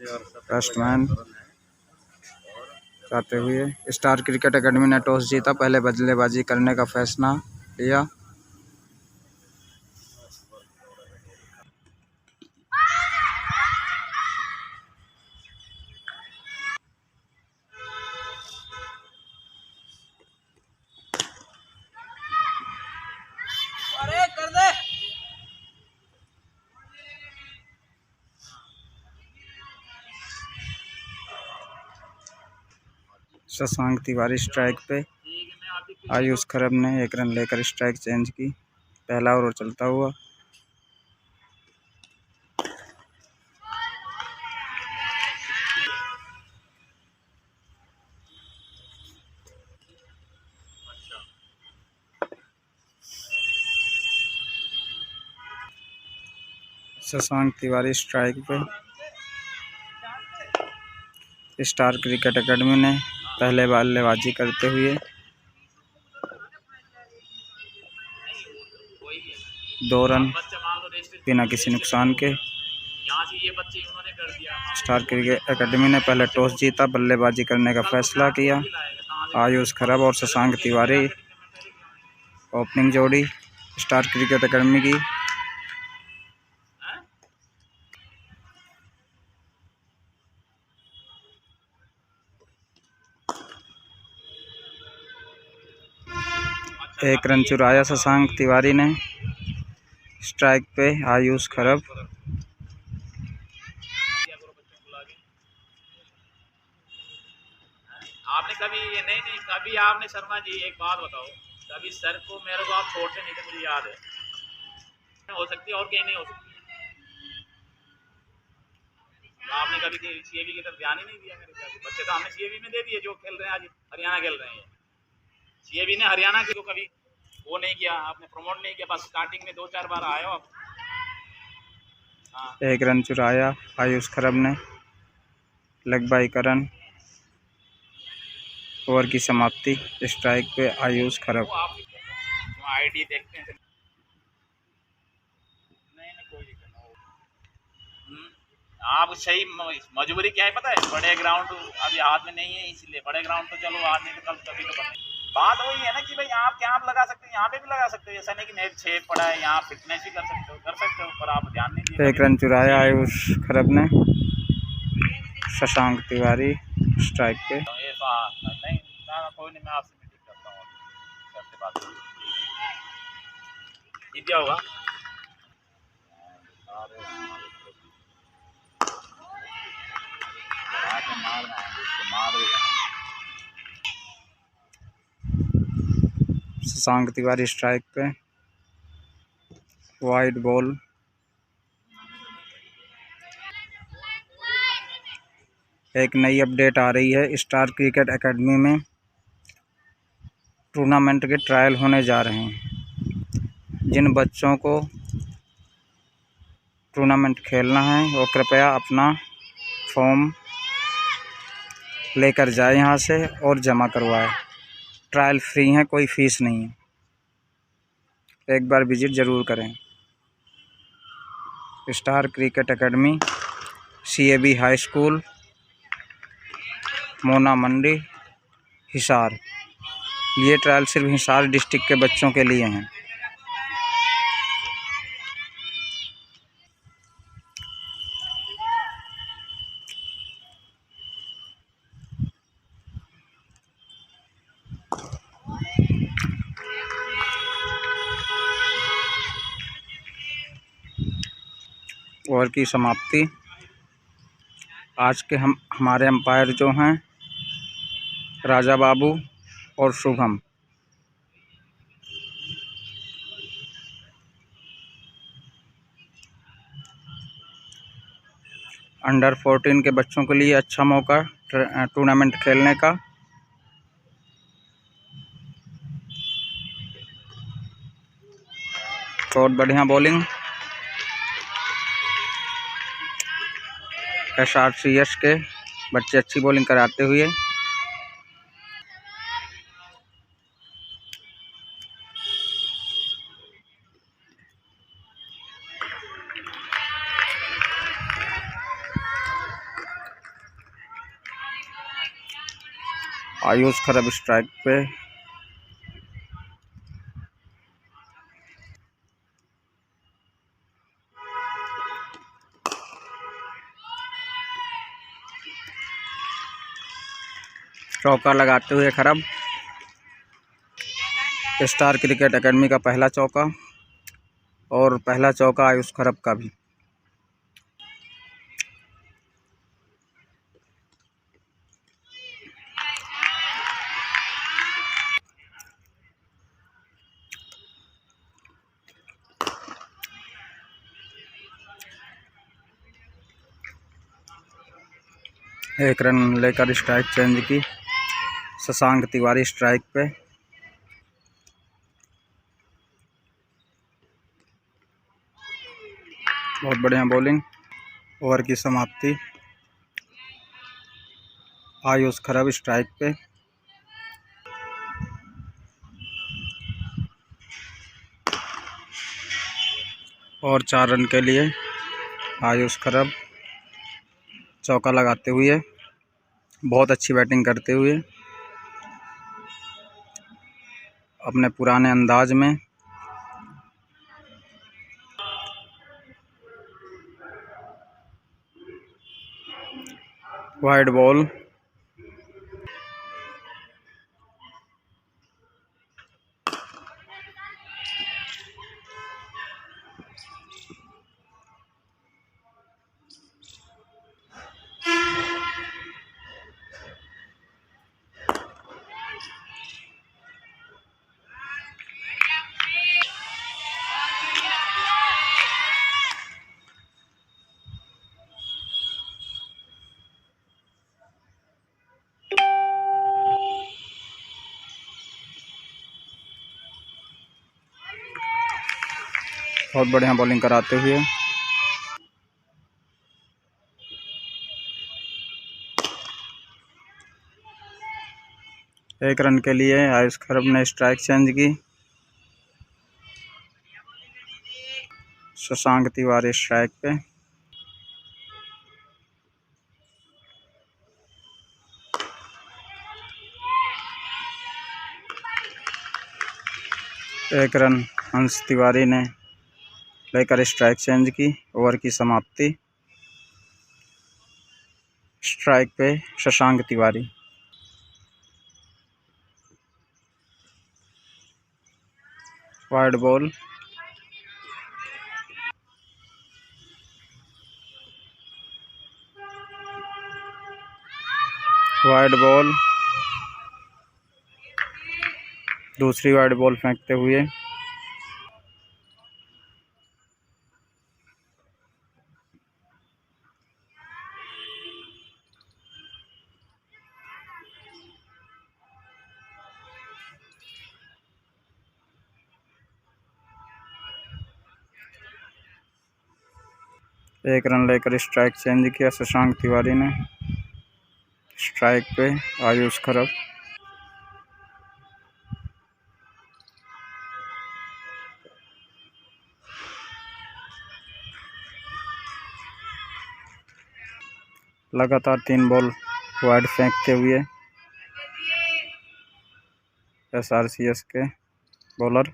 Batsman जाते हुए। Star cricket academy ने टॉस जीता, पहले बल्लेबाजी करने का फैसला लिया। शशांक तिवारी स्ट्राइक पे। आयुष खरब ने 1 रन लेकर स्ट्राइक चेंज की। पहला ओवर चलता हुआ। शशांक तिवारी स्ट्राइक पे। स्टार क्रिकेट एकेडमी ने पहले बल्लेबाजी करते हुए 2 रन बिना किसी नुकसान के। स्टार क्रिकेट एकेडमी ने पहले टॉस जीता, बल्लेबाजी करने का फैसला किया। आयुष खरब और शशांक तिवारी ओपनिंग जोड़ी स्टार क्रिकेट एकेडमी की। एक रन चुराया शशांक तिवारी ने। स्ट्राइक पे आयुष खरब। आपने कभी ये नहीं कभी आपने शर्मा जी एक बात बताओ, कभी सर को मेरे को आप छोड़ते नहीं थे, मुझे याद है। हो सकती है और कहीं नहीं हो सकती। तो आपने कभी सीएबी की तरफ ध्यान ही नहीं दिया मेरे ख्याल से। बच्चे तो हमने सीएबी में दे दिए जो खेल रहे हैं, आज हरियाणा खेल रहे हैं। सीएबी ने हरियाणा के को कभी वो नहीं किया, आपने प्रमोट नहीं किया, बस स्टार्टिंग में 2-4 बार आए हो आप। हाँ। 1 रन चुराया आयुष खरब ने। लेग बाई का रन। ओवर की समाप्ति। स्ट्राइक पे आयुष खरब। आईडी देखते हैं। नहीं कोई दिक्कत नहीं। आप सही मजबूरी क्या है पता है, बड़े ग्राउंड अभी हाथ में नहीं है, इसलिए बड़े ग्राउंड तो चलो आज नहीं तो कल कभी तो बने। बात वही है ना कि भाई आप क्या आप लगा सकते हो, यहाँ पे भी लगा सकते हो। ऐसा नहीं कि नेट 6 पड़ा है, यहाँ फिटनेस भी कर सकते हो, पर आप ध्यान नहीं दिए। 1 रन चुराया आयुष खरब ने। शशांक तिवारी स्ट्राइक पे। नहीं कोई नहीं, मैं आपसे मीटिंग करता हूँ, करते बात जीत गया होगा। शशांक तिवारी स्ट्राइक पे। Wide ball. एक नई अपडेट आ रही है, स्टार क्रिकेट एकेडमी में टूर्नामेंट के ट्रायल होने जा रहे हैं। जिन बच्चों को टूर्नामेंट खेलना है वो कृपया अपना फॉर्म लेकर जाए यहाँ से और जमा करवाए। ट्रायल फ्री है, कोई फीस नहीं है। एक बार विजिट ज़रूर करें। Star cricket academy, CAB high school, Mona Mandi, Hisar. ये ट्रायल सिर्फ हिसार डिस्ट्रिक्ट के बच्चों के लिए हैं। ओवर की समाप्ति। आज के हमारे अंपायर जो हैं राजा बाबू और शुभम। अंडर 14 के बच्चों के लिए अच्छा मौका टूर्नामेंट खेलने का। बहुत बढ़िया बॉलिंग SRCS के बच्चे अच्छी बॉलिंग कराते हुए। आयुष खरब स्ट्राइक पे। चौका लगाते हुए खरब। स्टार क्रिकेट एकेडमी का पहला चौका और पहला चौका आयुष खरब का भी। एक रन लेकर स्ट्राइक चेंज की। शशांक तिवारी स्ट्राइक पे। बहुत बढ़िया बॉलिंग। ओवर की समाप्ति। आयुष खरब स्ट्राइक पे। और 4 रन के लिए आयुष खरब चौका लगाते हुए, बहुत अच्छी बैटिंग करते हुए अपने पुराने अंदाज में। Wide ball. बहुत बढ़िया बॉलिंग कराते हुए एक रन के लिए आयुष खरब ने स्ट्राइक चेंज की। शशांक तिवारी स्ट्राइक पे। एक रन अंश तिवारी ने लेकर स्ट्राइक चेंज की। ओवर की समाप्ति। स्ट्राइक पे Shashank Tiwari. Wide ball. Wide ball. दूसरी वाइड बॉल फेंकते हुए एक रन लेकर स्ट्राइक चेंज किया शशांक तिवारी ने। स्ट्राइक पे आयुष खरब। लगातार 3 बॉल वाइड फेंकते हुए SRCS के बॉलर।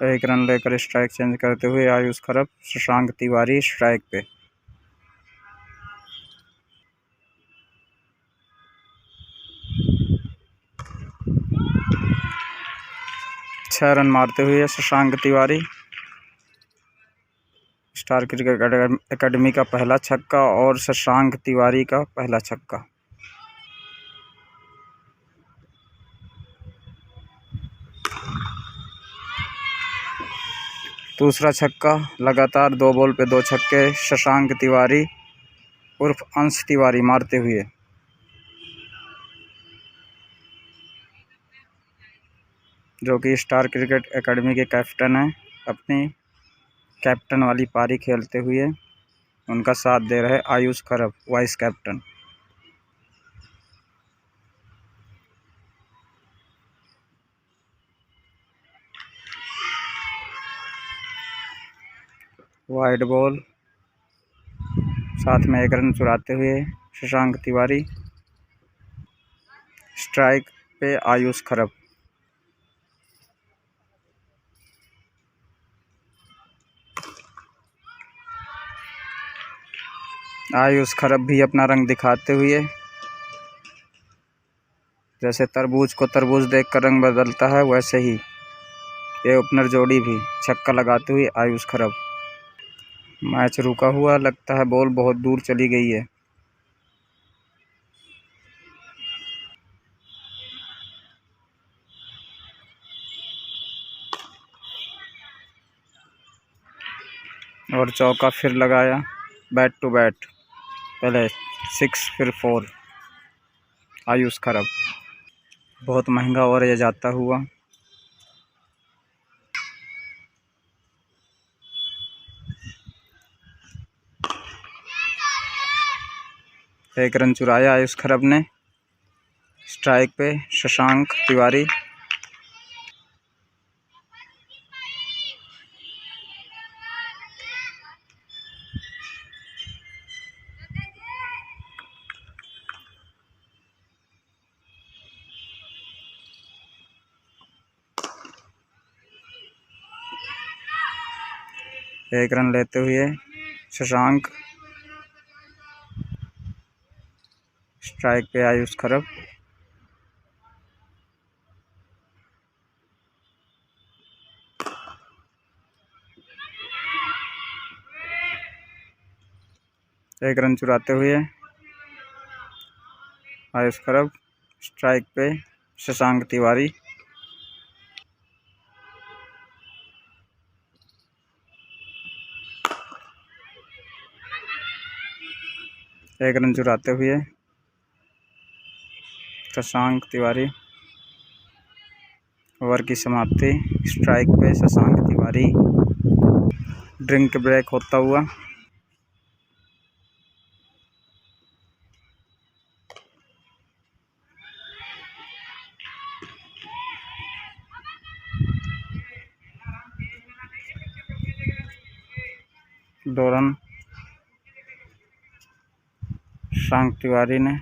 एक रन लेकर स्ट्राइक चेंज करते हुए आयुष खरब। शशांक तिवारी स्ट्राइक पे। 6 रन मारते हुए Shashank Tiwari. Star cricket academy का पहला छक्का और शशांक तिवारी का पहला छक्का। दूसरा छक्का। लगातार 2 बॉल पे 2 छक्के शशांक तिवारी उर्फ अंश तिवारी मारते हुए। जो कि स्टार क्रिकेट एकेडमी के कैप्टन हैं। अपनी कैप्टन वाली पारी खेलते हुए उनका साथ दे रहे आयुष खरब वाइस कैप्टन। वाइड बॉल, साथ में 1 रन चुराते हुए शशांक तिवारी। स्ट्राइक पे आयुष खरब। आयुष खरब भी अपना रंग दिखाते हुए, जैसे तरबूज को तरबूज देखकर रंग बदलता है, वैसे ही ये ओपनर जोड़ी भी छक्का लगाते हुए आयुष खरब। मैच रुका हुआ, लगता है बॉल बहुत दूर चली गई है। और चौका फिर लगाया, बैट टू बैट, पहले 6 फिर 4, आयुष खरब। बहुत महंगा ओवर ये जाता हुआ। 1 रन चुराया आयुष खरब ने। स्ट्राइक पे शशांक तिवारी। एक रन लेते हुए शशांक। स्ट्राइक पे आयुष खरब। एक रन चुराते हुए आयुष खरब। स्ट्राइक पे शशांक तिवारी। एक रन चुराते हुए शशांक तिवारी। ओवर की समाप्ति। स्ट्राइक पे शशांक तिवारी। ड्रिंक ब्रेक होता हुआ। दो रन शशांक तिवारी ने।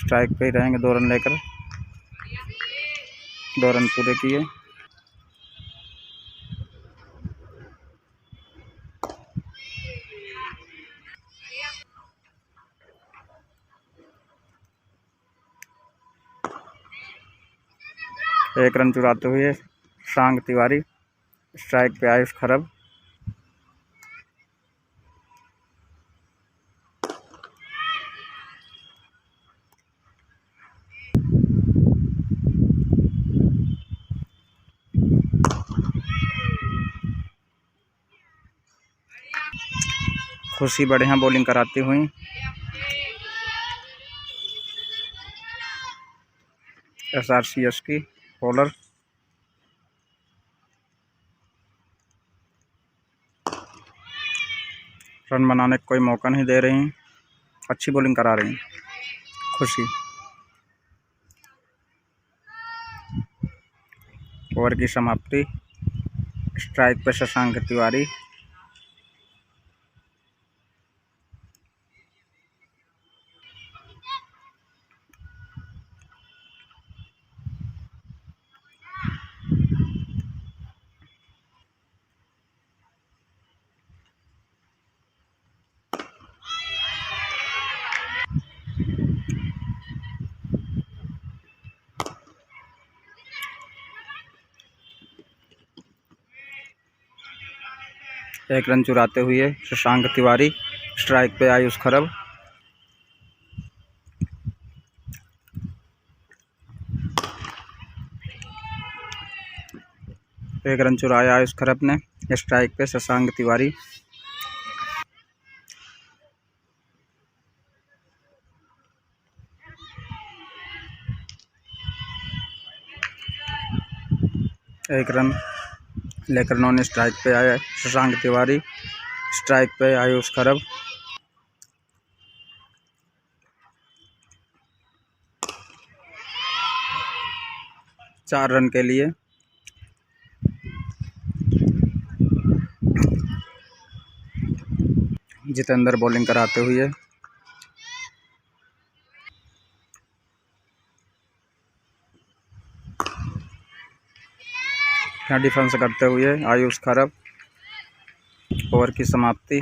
स्ट्राइक पे ही रहेंगे 2 रन लेकर। 2 रन पूरे किए। एक रन चुराते हुए शशांक तिवारी। स्ट्राइक पे आयुष खरब। खुशी बढ़िया बॉलिंग कराती हुई। SRCS की बॉलर। रन बनाने का कोई मौका नहीं दे रही, अच्छी बॉलिंग करा रही खुशी। ओवर की समाप्ति। स्ट्राइक पे शशांक तिवारी। एक रन चुराते हुए शशांक तिवारी। स्ट्राइक पे आयुष खरब। एक रन चुराया आयुष खरब ने। स्ट्राइक पे शशांक तिवारी। एक रन लेकर नॉन स्ट्राइक पे आया शशांक तिवारी। स्ट्राइक पे आयुष खरब। चार रन के लिए जितेंद्र बॉलिंग कराते हुए। डिफेंस करते हुए आयुष खरब। ओवर की समाप्ति।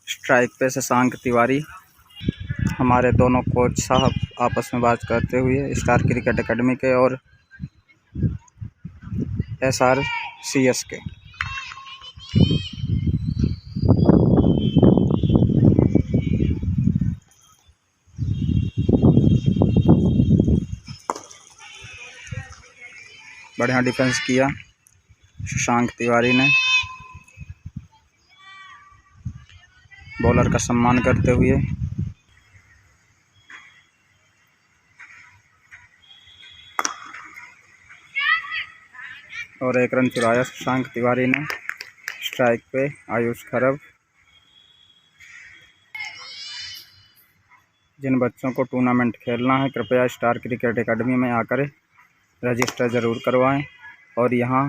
स्ट्राइक पे शशांक तिवारी। हमारे दोनों कोच साहब आपस में बात करते हुए स्टार क्रिकेट एकेडमी के और SRCS के। बढ़िया डिफेंस किया शशांक तिवारी ने, बॉलर का सम्मान करते हुए। और 1 रन चुराया शशांक तिवारी ने। स्ट्राइक पे आयुष खरब। जिन बच्चों को टूर्नामेंट खेलना है कृपया स्टार क्रिकेट एकेडमी में आकर रजिस्टर ज़रूर करवाएं। और यहाँ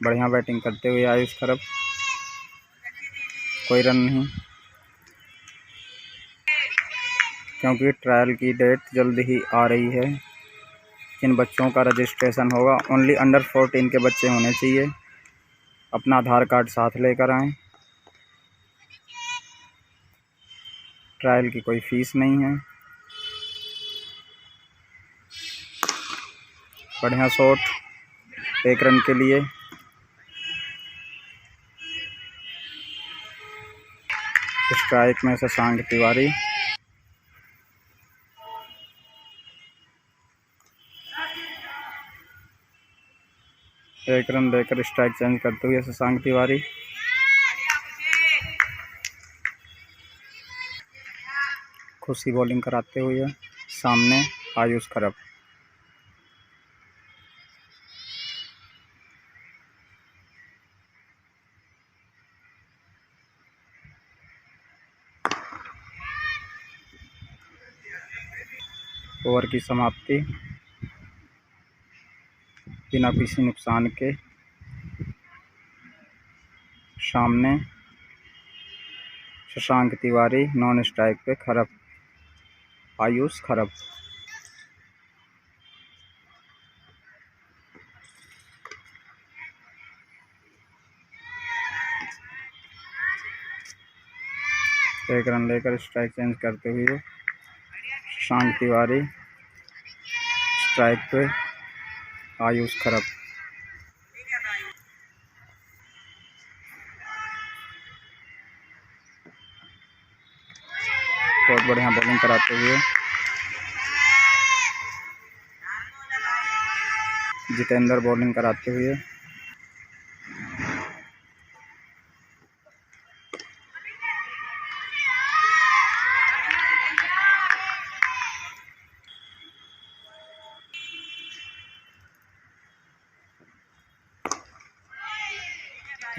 बढ़िया बैटिंग करते हुए आयुष खरब। कोई रन नहीं, क्योंकि ट्रायल की डेट जल्द ही आ रही है। जिन बच्चों का रजिस्ट्रेशन होगा ओनली अंडर 14 के बच्चे होने चाहिए। अपना आधार कार्ड साथ लेकर आएं। ट्रायल की कोई फीस नहीं है। बढ़िया शॉट 1 रन के लिए। स्ट्राइक में शशांक तिवारी। एक रन लेकर स्ट्राइक चेंज करते हुए शशांक तिवारी। खुशी बॉलिंग कराते हुए सामने आयुष खरब। ओवर की समाप्ति। बिना किसी नुकसान के सामने शशांक तिवारी, नॉन स्ट्राइक पे खरब आयुष खरब। एक रन लेकर स्ट्राइक चेंज करते हुए शशांक तिवारी। स्ट्राइक पे आयुष खरब। बहुत बढ़िया बॉलिंग कराते हुए जितेंद्र बॉलिंग कराते हुए।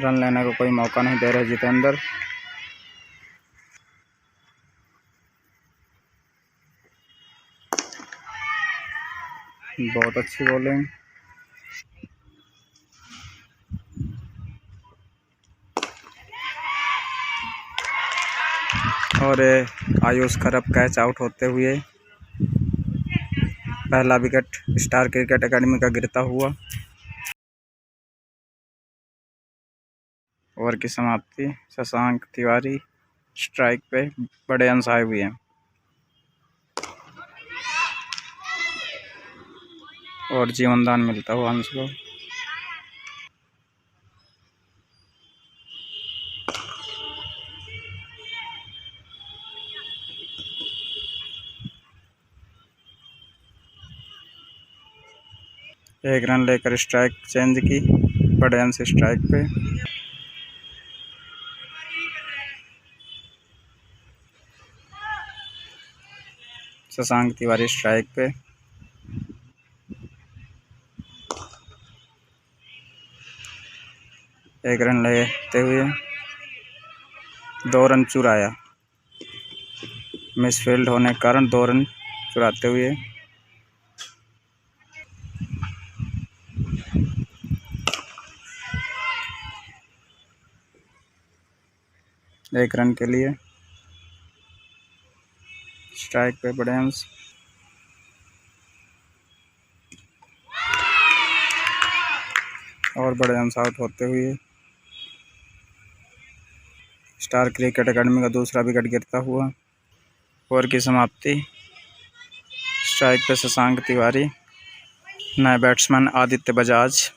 रन लेने को कोई मौका नहीं दे रहे जितेंद्र। बहुत अच्छी बॉलिंग। और आयुष खरब कैच आउट होते हुए पहला विकेट स्टार क्रिकेट एकेडमी का गिरता हुआ। ओवर की समाप्ति। शशांक तिवारी स्ट्राइक पे बड़े अंश आए हुए हैं। और जीवनदान मिलता हुआ अंश को। एक रन लेकर स्ट्राइक चेंज की बड़े अंश स्ट्राइक पे। शशांक तिवारी स्ट्राइक पे। एक रन लेते हुए 2 रन चुराया। मिसफील्ड होने के कारण 2 रन चुराते हुए 1 रन के लिए। स्ट्राइक पे बड़े अंश, और बड़े अंश आउट होते हुए स्टार क्रिकेट एकेडमी का दूसरा विकेट गिरता हुआ। ओवर की समाप्ति। स्ट्राइक पे शशांक तिवारी, नए बैट्समैन आदित्य बजाज।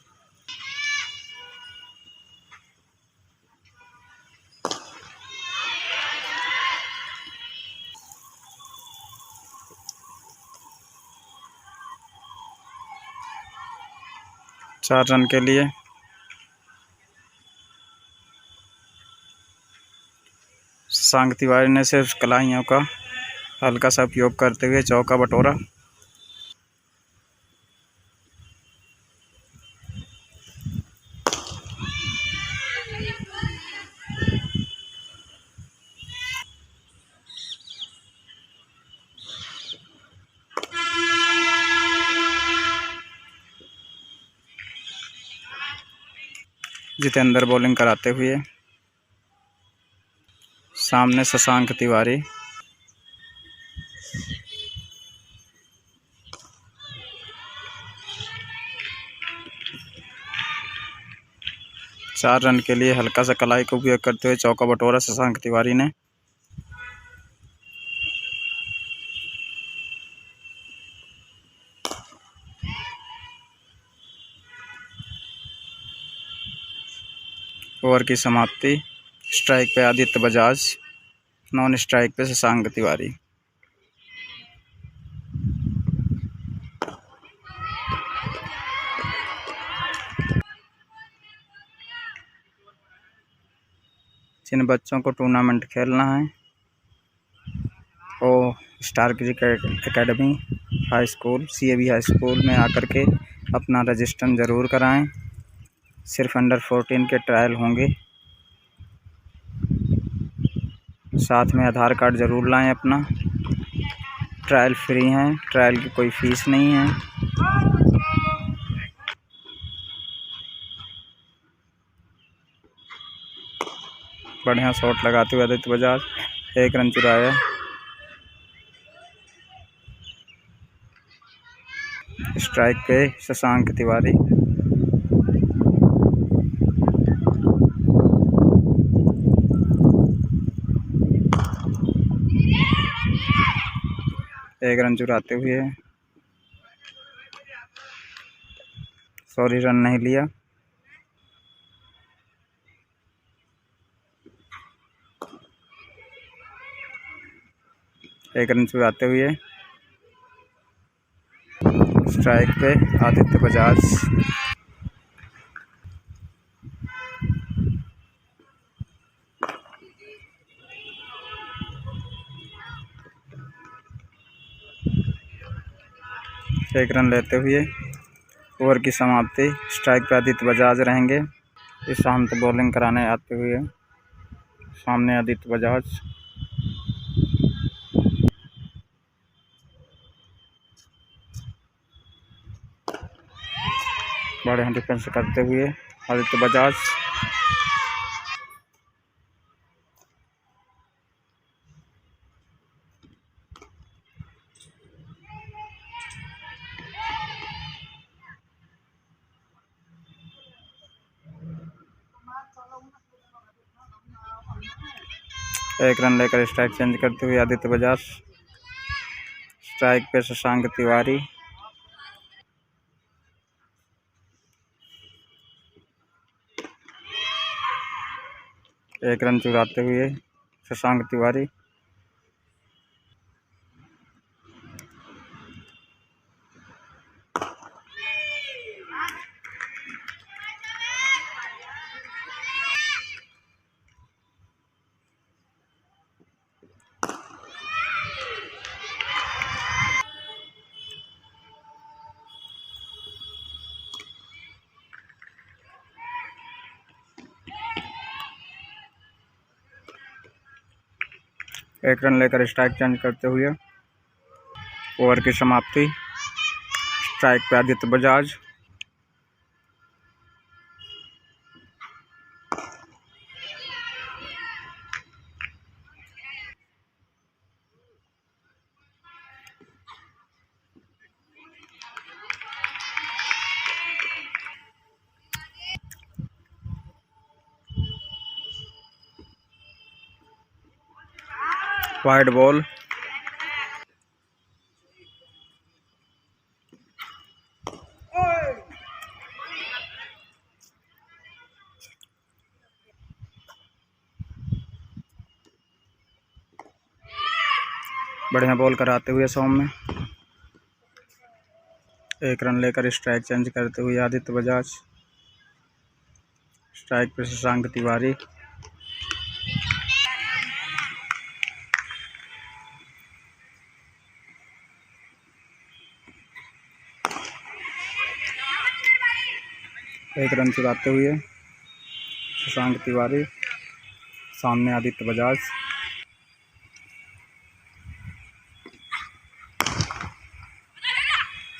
चार रन के लिए। शशांक तिवारी ने सिर्फ कलाइयों का हल्का सा उपयोग करते हुए चौका बटोरा। जितेंद्र बॉलिंग कराते हुए, सामने शशांक तिवारी। चार रन के लिए हल्का सा कलाई का उपयोग करते हुए चौका बटोरा शशांक तिवारी ने। ओवर की समाप्ति। स्ट्राइक पे आदित्य बजाज, नॉन स्ट्राइक पे शशांक तिवारी। जिन बच्चों को टूर्नामेंट खेलना है वो star cricket academy high school, CAB high school में आकर के अपना रजिस्ट्रेशन ज़रूर कराएं। सिर्फ अंडर 14 के ट्रायल होंगे। साथ में आधार कार्ड ज़रूर लाएं अपना। ट्रायल फ्री हैं, ट्रायल की कोई फ़ीस नहीं है। बढ़िया शॉट लगाते हुए आदित्य बजाज, 1 रन चुराया। स्ट्राइक पे शशांक तिवारी। एक रन चुराते हुए, सॉरी रन नहीं लिया। एक रन चुराते हुए स्ट्राइक पे आदित्य बजाज। एक रन लेते हुए ओवर की समाप्ति। स्ट्राइक पे आदित्य बजाज रहेंगे। ईशांत बॉलिंग कराने आते हुए, सामने आदित्य बजाज। बड़े डिफेंस करते हुए आदित्य बजाज। एक रन लेकर स्ट्राइक चेंज करते हुए आदित्य बजाज। स्ट्राइक पे शशांक तिवारी। एक रन चुराते हुए शशांक तिवारी। एक रन लेकर स्ट्राइक चेंज करते हुए ओवर की समाप्ति। स्ट्राइक पे आदित्य बजाज। Wide ball. बढ़िया बॉल कराते हुए सौम्य। 1 रन लेकर स्ट्राइक चेंज करते हुए आदित्य बजाज। स्ट्राइक पे शशांक तिवारी। एक रन चुराते हुए शशांक तिवारी। सामने आदित्य बजाज।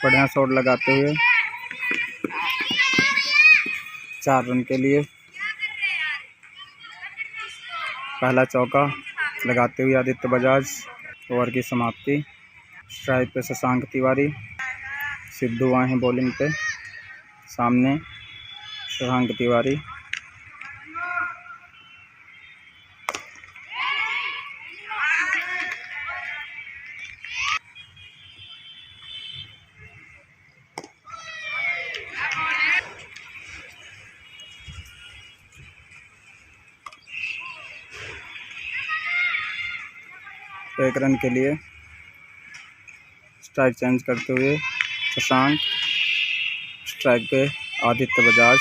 बढ़िया शॉट लगाते हुए 4 रन के लिए। पहला चौका लगाते हुए आदित्य बजाज। ओवर की समाप्ति। स्ट्राइक पे शशांक तिवारी। सिद्धू आए हैं बॉलिंग पे। सामने शशांक तिवारी। एक रन के लिए स्ट्राइक चेंज करते हुए शशांक। स्ट्राइक पे आदित्य बजाज।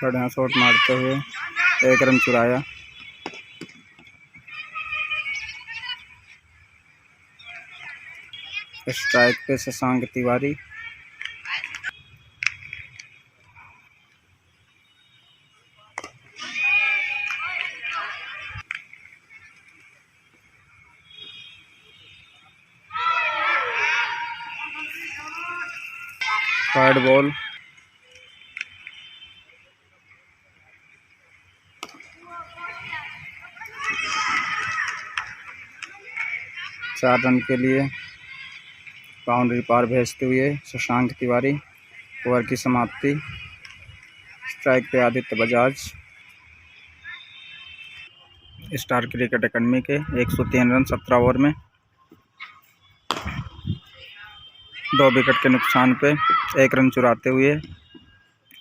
बढ़िया शॉट मारते हुए 1 रन चुराया। स्ट्राइक पे शशांक तिवारी। Wide ball. चार रन के लिए बाउंड्री पार भेजते हुए शशांक तिवारी। ओवर की समाप्ति। स्ट्राइक पे Aditya Bajaj. Star cricket academy के 103 रन 17 ओवर में। 2 विकेट के नुकसान पे 1 रन चुराते हुए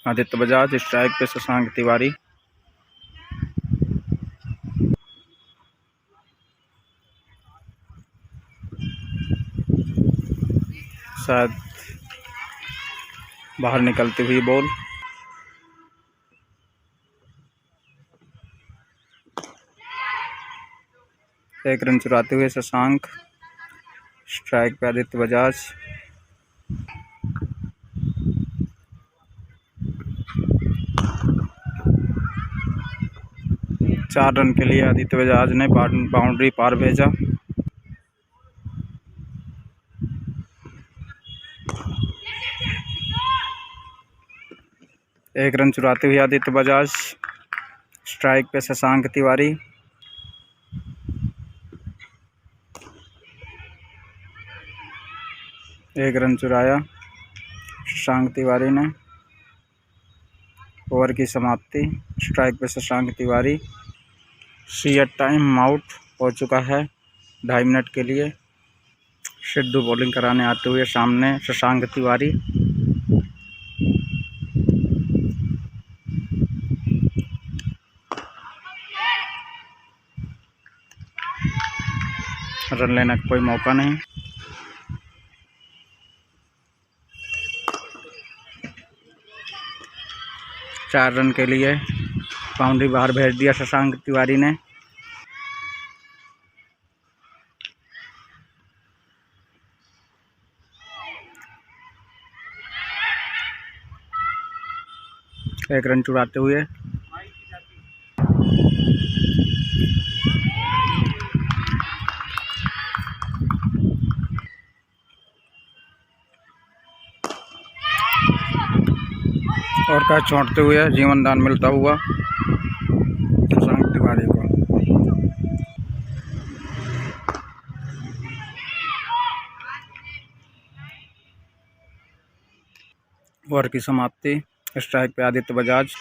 आदित्य बजाज। स्ट्राइक पे शशांक तिवारी। शायद बाहर निकलती हुई बॉल। एक रन चुराते हुए शशांक। स्ट्राइक पे आदित्य बजाज। चार रन के लिए आदित्य बजाज ने बाउंड्री पार भेजा। एक रन चुराते हुए आदित्य बजाज। स्ट्राइक पे शशांक तिवारी। एक रन चुराया शशांक तिवारी ने। ओवर की समाप्ति। स्ट्राइक पे Shashank Tiwari. CEAT time out हो चुका है 2.5 मिनट के लिए। सिद्धू बॉलिंग कराने आते हुए सामने शशांक तिवारी। रन लेने का कोई मौका नहीं। चार रन के लिए बाउंड्री बाहर भेज दिया शशांक तिवारी ने। एक रन चुराते हुए और कैच छोड़ते हुए जीवन दान मिलता हुआ शशांक तिवारी को। ओवर की समाप्ति। स्ट्राइक पे आदित्य बजाज।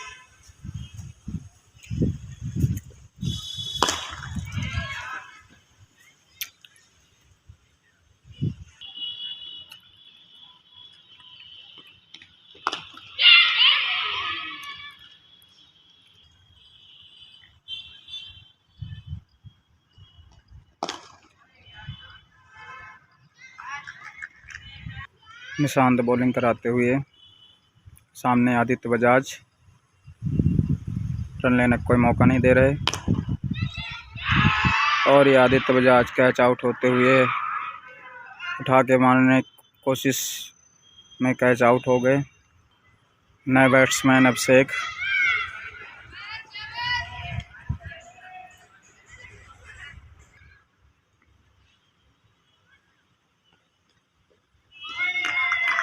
निशांत बॉलिंग कराते हुए, सामने आदित्य बजाज रन लेने का कोई मौका नहीं दे रहे और ये आदित्य बजाज कैच आउट होते हुए उठा के मारने की कोशिश में कैच आउट हो गए। नए बैट्समैन अभिषेक।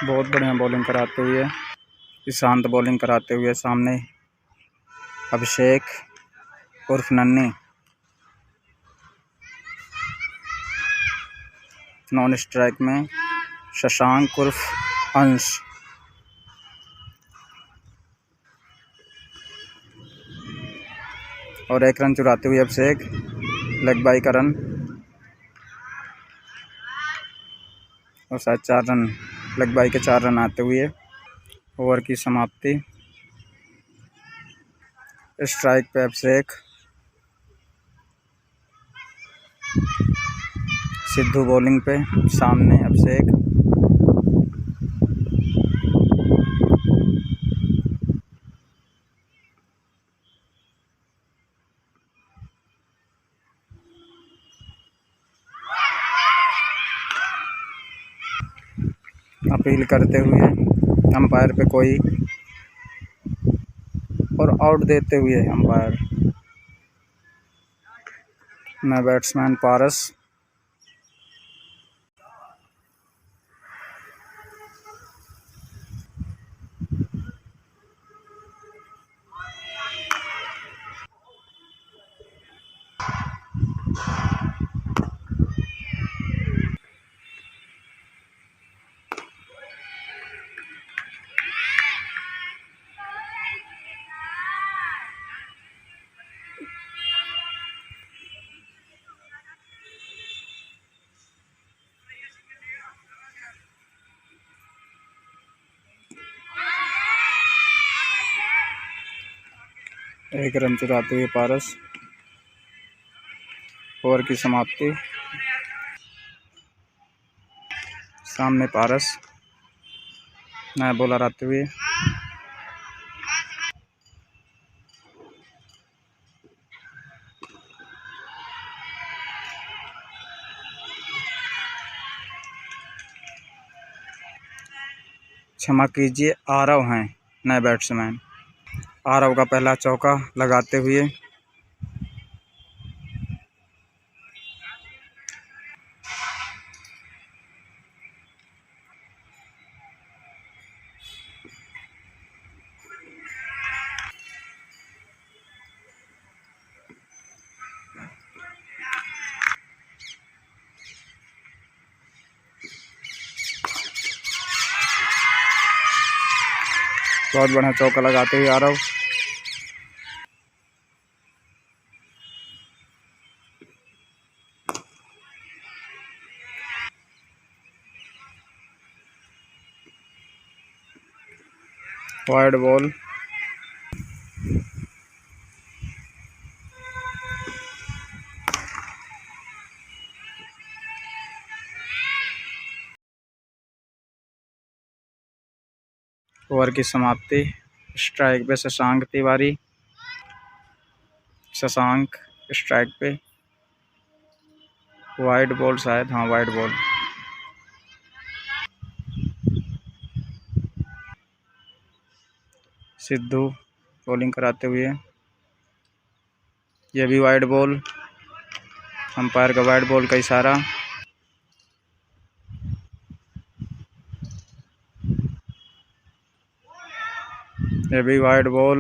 बहुत बढ़िया बॉलिंग कराते हुए, ईशांत बॉलिंग कराते हुए, सामने अभिषेक उर्फ नन्ही। नॉन स्ट्राइक में शशांक उर्फ अंश। और 1 रन चुराते हुए अभिषेक, लेग बाई का रन और शायद 4 रन, लेग बाई के 4 रन आते हुए ओवर की समाप्ति। स्ट्राइक पे अभिषेक, सिद्धू बॉलिंग पे, सामने अभिषेक। अपील करते हुए अंपायर पे कोई और आउट देते हुए अंपायर। नए बैट्समैन पारस। एक रन चुराते हुए पारस। ओवर की समाप्ति। सामने पारस, नया बॉलर आते हुए। क्षमा कीजिए, आरव हैं नए बैट्समैन। आरव का पहला चौका लगाते हुए बहुत बढ़िया चौका लगाते हुए आरव। Wide ball. ओवर की समाप्ति। स्ट्राइक पे शशांक तिवारी। शशांक स्ट्राइक पे। वाइड बॉल शायद, हाँ वाइड बॉल। सिद्धू बॉलिंग कराते हुए, ये भी वाइड बॉल। अंपायर का वाइड बॉल का इशारा। ये भी वाइड बॉल,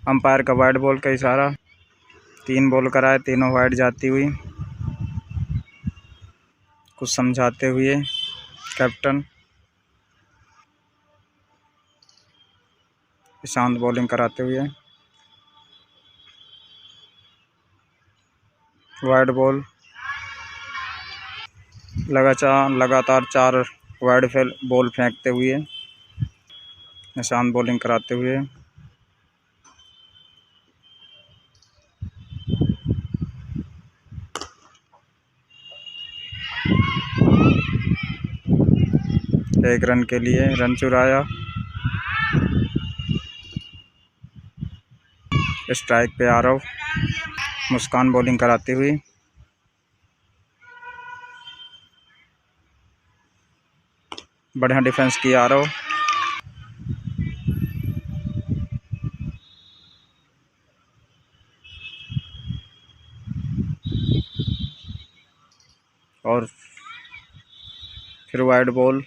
अंपायर का वाइड बॉल का इशारा। 3 बॉल कराए, तीनों वाइड जाती हुई। कुछ समझाते हुए कैप्टन। ईशांत बॉलिंग कराते हुए, वाइड बॉल। लगातार 4 वाइड बॉल फेंकते हुए ईशांत बॉलिंग कराते हुए। 1 रन के लिए रन चुराया। स्ट्राइक पे आरव। मुस्कान बॉलिंग कराती हुई। बढ़िया डिफेंस किया आरव। और फिर वाइड बॉल।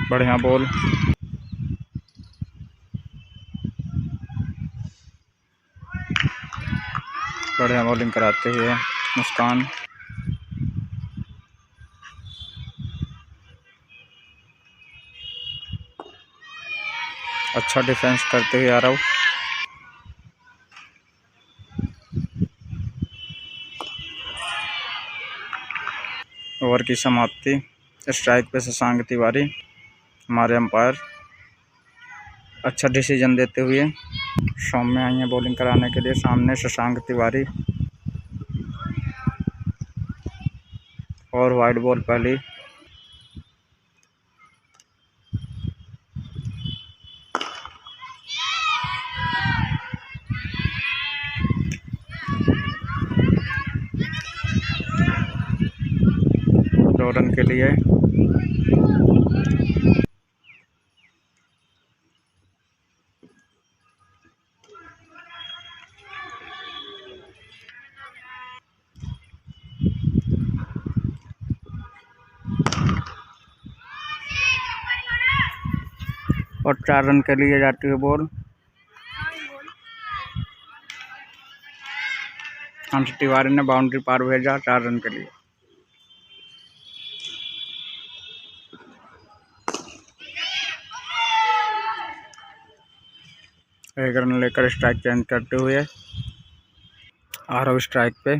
बढ़िया बॉल। बढ़िया बॉलिंग कराते हुए मुस्कान। अच्छा डिफेंस करते हुए आरव। ओवर की समाप्ति। स्ट्राइक पे शशांक तिवारी हमारे अंपायर। अच्छा डिसीजन देते हुए सौम्य आई है बॉलिंग कराने के लिए। सामने शशांक तिवारी और वाइड बॉल पहली। दो रन के लिए। और 4 रन के लिए जाती है बॉल। हंस तिवारी ने बाउंड्री पार भेजा 4 रन के लिए। एक रन लेकर स्ट्राइक चेंज करते हुए आरव स्ट्राइक पे।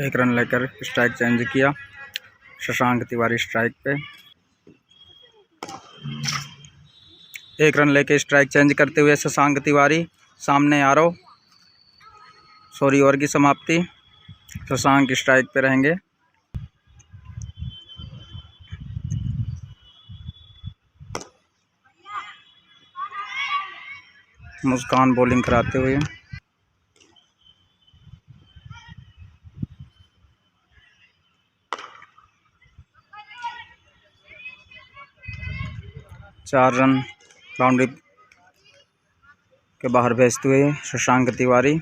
एक रन लेकर स्ट्राइक चेंज किया। शशांक तिवारी स्ट्राइक पे। एक रन लेकर स्ट्राइक चेंज करते हुए शशांक तिवारी। सामने आरव। सॉरी, ओवर की समाप्ति। शशांक स्ट्राइक पे रहेंगे। मुस्कान बॉलिंग कराते हुए। चार रन बाउंड्री के बाहर भेजते हुए शशांक तिवारी।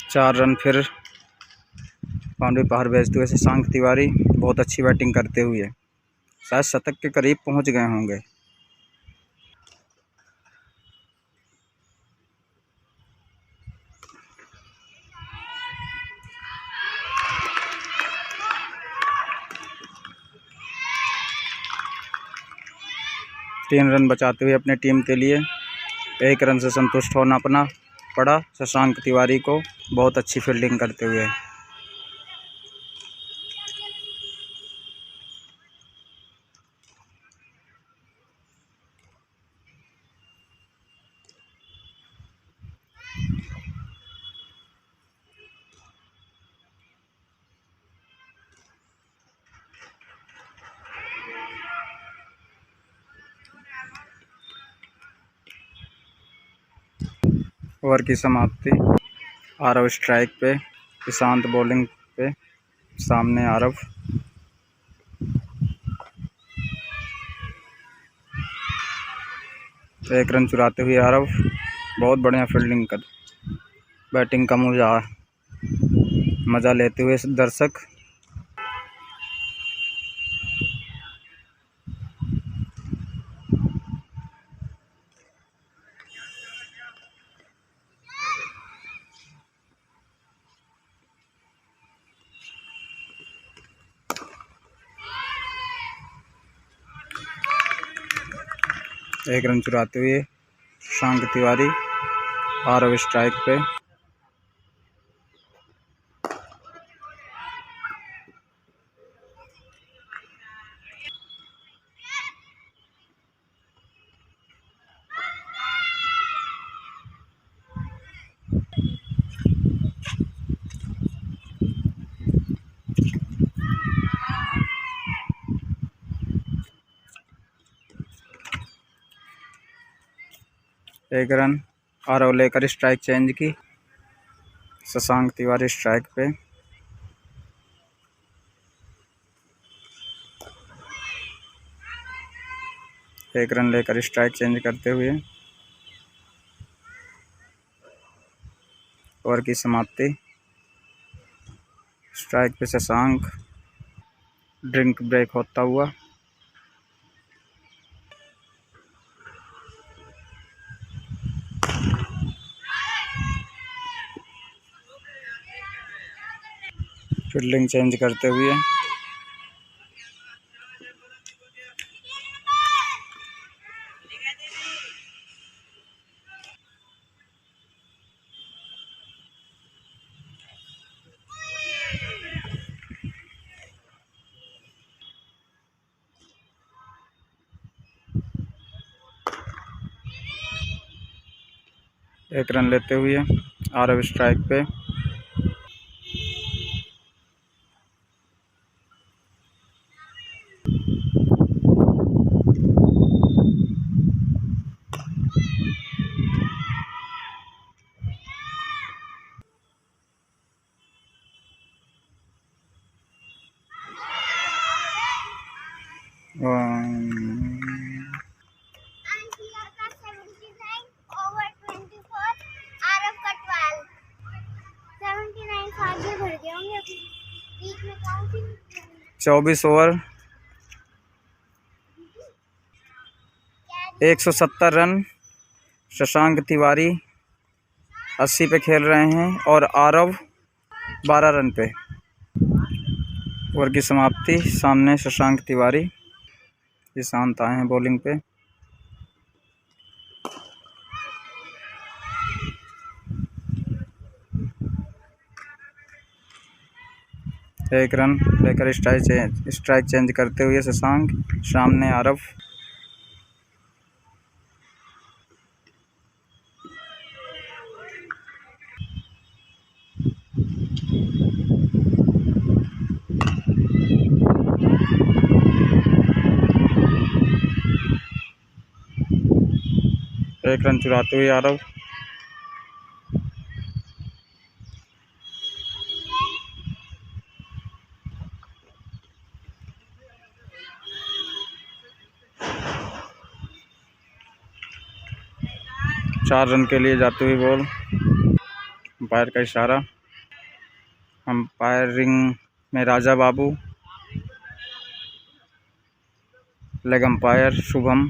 चार रन फिर बाउंड्री बाहर भेजते हुए शशांक तिवारी बहुत अच्छी बैटिंग करते हुए शायद शतक के करीब पहुंच गए होंगे। तीन रन बचाते हुए अपने टीम के लिए 1 रन से संतुष्ट होना पड़ा शशांक तिवारी को बहुत अच्छी फील्डिंग करते हुए। ओवर की समाप्ति। आरव स्ट्राइक पे। ईशांत बॉलिंग पे। सामने आरव। एक रन चुराते हुए आरव बहुत बढ़िया फील्डिंग कर बैटिंग का मज़ा लेते हुए दर्शक। एक रन चुराते हुए शशांक तिवारी आरव स्ट्राइक पे। एक रन आरव लेकर स्ट्राइक चेंज की। शशांक तिवारी स्ट्राइक पे। एक रन लेकर स्ट्राइक चेंज करते हुए ओवर की समाप्ति। स्ट्राइक पे शशांक। ड्रिंक ब्रेक होता हुआ। फील्डिंग चेंज करते हुए एक रन लेते हुए आरव स्ट्राइक पे। आरव का 12 79 आगे बढ़ गए होंगे अभी बीच में counting 24 over 170 run. Shashank Tiwari 80 पे खेल रहे हैं और आरव 12 रन पे। ओवर की समाप्ति। सामने शशांक तिवारी ईशांत आए हैं बॉलिंग पे। एक रन लेकर स्ट्राइक चेंज करते हुए शशांक। सामने आरव। एक रन चुराते हुए आरव। चार रन के लिए जाती हुई बॉल। अंपायर का इशारा। अंपायरिंग में राजा बाबू। Leg umpire Shubham.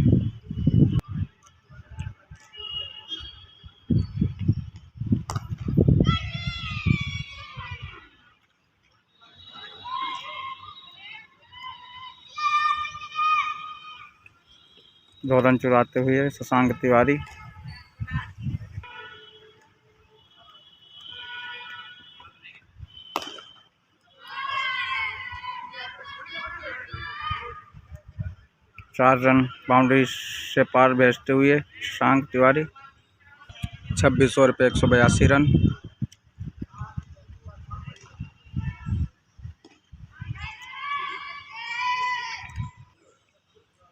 दो रन चुराते हुए शशांक तिवारी। चार रन बाउंड्री से पार भेजते हुए शशांक तिवारी। 26 ओवर पे 182 रन।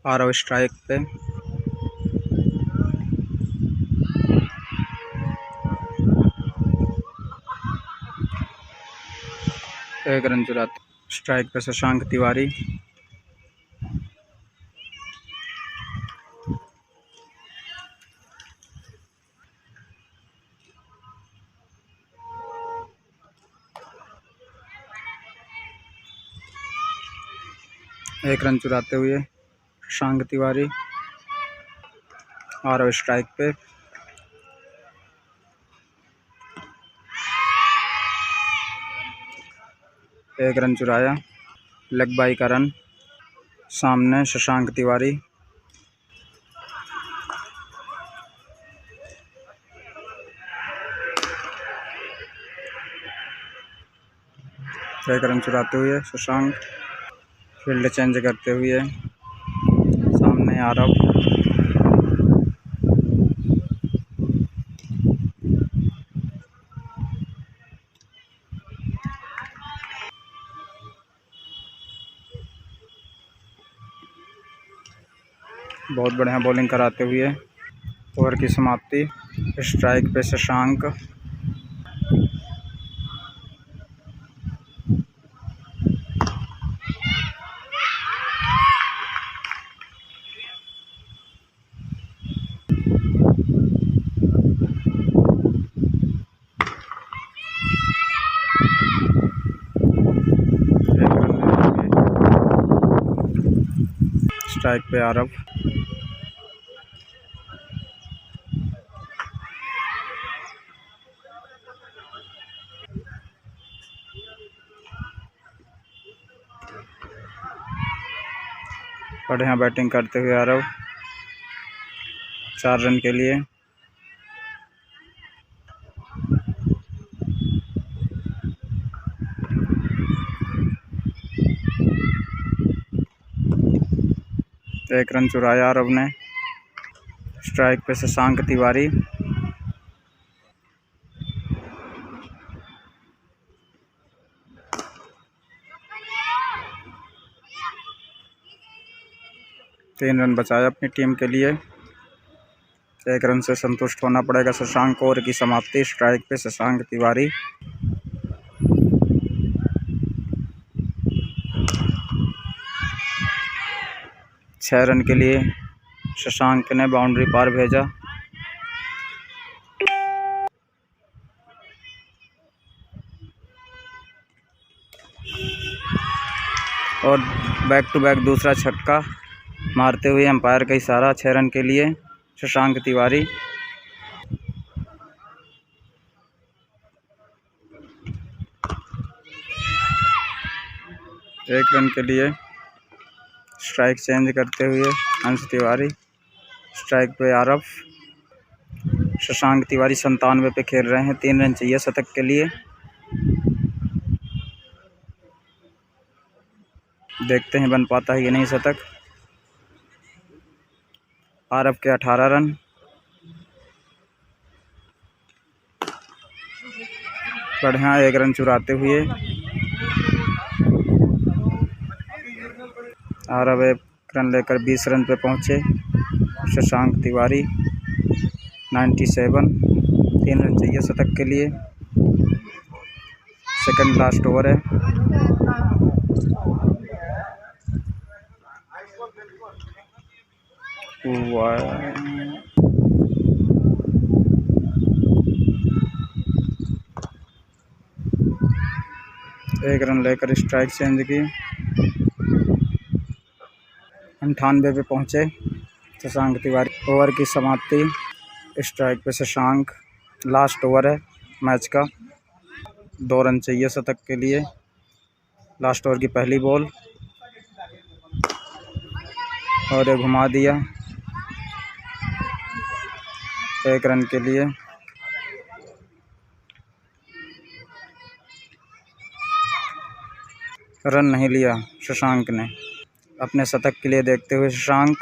आरव स्ट्राइक पे। एक रन चुराते। स्ट्राइक पे शशांक तिवारी। एक रन चुराते हुए शशांक तिवारी। आरव स्ट्राइक पे। एक रन चुराया। लेग बाई का रन। सामने शशांक तिवारी। 6 रन चुराते हुए शशांक। फील्ड चेंज करते हुए सामने आरव। बहुत बढ़िया बॉलिंग कराते हुए ओवर की समाप्ति। स्ट्राइक पे शशांक। स्ट्राइक पे आरव। बढ़िया बैटिंग करते हुए आरव 4 रन के लिए। एक रन चुराया आरव ने। स्ट्राइक पे शशांक तिवारी। तीन रन बचाया अपनी टीम के लिए। 1 रन से संतुष्ट होना पड़ेगा शशांक को। ओवर की समाप्ति। स्ट्राइक पे शशांक तिवारी। छह रन के लिए शशांक ने बाउंड्री पार भेजा। और बैक टू बैक दूसरा छक्का मारते हुए अंपायर का इशारा। 6 रन के लिए शशांक तिवारी। एक रन के लिए स्ट्राइक चेंज करते हुए अंश तिवारी। स्ट्राइक पे आरव। शशांक तिवारी 97 पे खेल रहे हैं। 3 रन चाहिए शतक के लिए। देखते हैं बन पाता है कि नहीं शतक। आरव के 18 रन। बढ़िया 1 रन चुराते हुए आरव 1 रन लेकर 20 रन पे पहुंचे। शशांक तिवारी 97। 3 रन चाहिए शतक के लिए। सेकंड लास्ट ओवर है। एक रन लेकर स्ट्राइक चेंज की। 98 पे पहुंचे शशांक तिवारी। ओवर की समाप्ति। स्ट्राइक पे शशांक। लास्ट ओवर है मैच का। 2 रन चाहिए शतक के लिए। लास्ट ओवर की पहली बॉल और ये घुमा दिया। 1 रन के लिए। रन नहीं लिया शशांक ने। अपने शतक के लिए देखते हुए शशांक।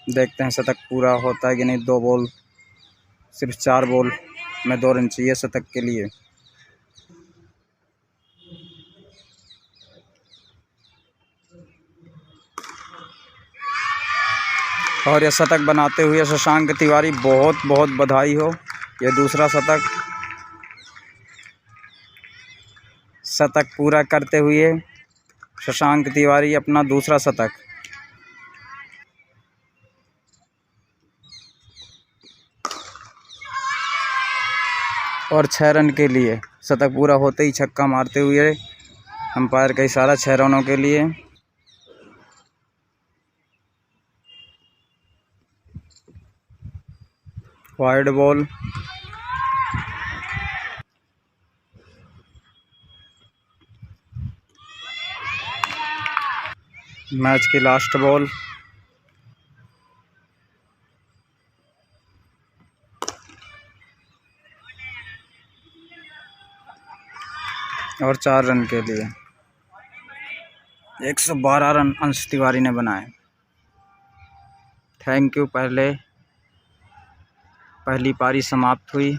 देखते हैं शतक पूरा होता है कि नहीं। 2 बॉल सिर्फ 4 बॉल में 2 रन चाहिए शतक के लिए। और यह शतक बनाते हुए शशांक तिवारी बहुत बहुत बधाई हो। यह दूसरा शतक पूरा करते हुए शशांक तिवारी अपना दूसरा शतक। और 6 रन के लिए शतक पूरा होते ही छक्का मारते हुए अंपायर का इशारा 6 रनों के लिए। Wide ball. मैच की लास्ट बॉल। और 4 रन के लिए 112 रन अंश तिवारी ने बनाए। Thank you. पहली पारी समाप्त हुई।